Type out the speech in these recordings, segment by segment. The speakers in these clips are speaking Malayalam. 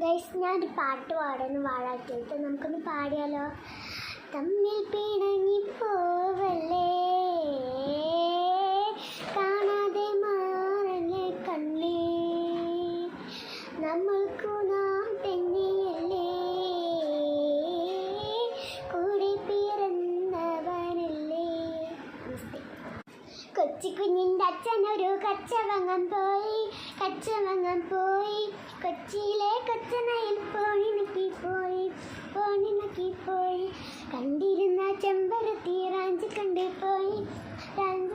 ഗൈസ്, ഞാനൊരു പാട്ട് പാടുന്നു വാഴാറ്റിട്ട്. നമുക്കൊന്ന് പാടിയാലോ? തമ്മിൽ പിണങ്ങി പോവല്ലേ, കാണാതെ മാറല്ലേ കണ്ണേ, നമ്മൾക്കു നാം തന്നെയല്ലേ, കൂടെ പിറന്നവനല്ലേ. നമസ്തേ. കൊച്ചി കുഞ്ഞിൻ്റെ അച്ഛനൊരു കച്ച വാങ്ങാൻ പോയി, കൊച്ചിയിലെ കൊച്ചനയിൽ പോയി കണ്ടിരുന്ന ചെമ്പരത്തി റാഞ്ചി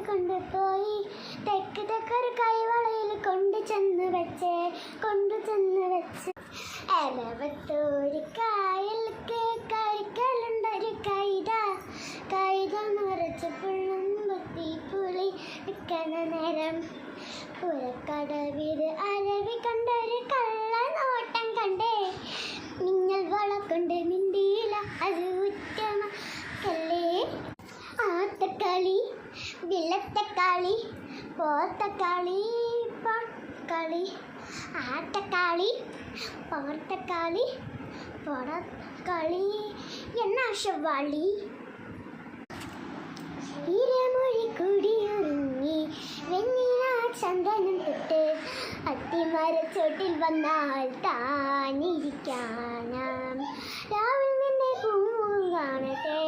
കൊണ്ടുപോയി തെക്കൊരു കൈവളയിൽ കൊണ്ടുചെന്ന് വെച്ച് എലവത്തൊരു കായൽക്ക് കരിക്കലുണ്ടൊരു കൈത നിറച്ച് പുള്ളും കുത്തി പുളി നിൽക്കുന്ന നേരം പുറക്കടവിൽ അരവി കണ്ടൊരു കള്ളനോട്ടം കണ്ടേ, നിങ്ങൾ വളക്കൊണ്ട് മിണ്ടിയില്ല അത് ഉറ്റമക്കല്ലേ. ആത്തക്കളി വിളത്തക്കളി പോത്തക്കളി പൊക്കളി, ആട്ടക്കളി പോർത്തക്കളി പൊടക്കളി എന്നാശവാളി. ഇരമൊഴി കുടിയൊരുങ്ങി വെണ്ണില ചന്ദനം തൊട്ട് അത്തിമരച്ചോട്ടിൽ വന്നാൽ താനിരിക്കാനാം, രാവിൽ നിന്നെ പൂവും കാണട്ടെ,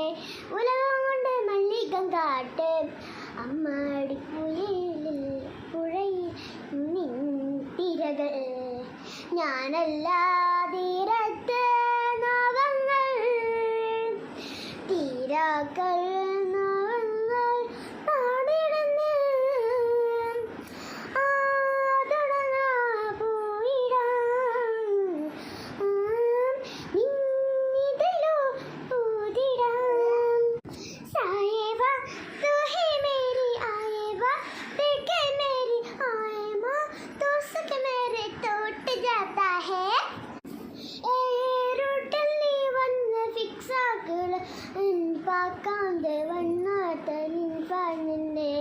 ഉലകം കൊണ്ട് മല്ലികം കാട്ട്, അമ്മാടി പുഴയിൽ തിരകൾ ഞാനല്ലാതിരത്ത് നോവങ്ങൾ തീരാക്കൾ പാക്കാതെ വണ്ണാത്ത നിന്നെ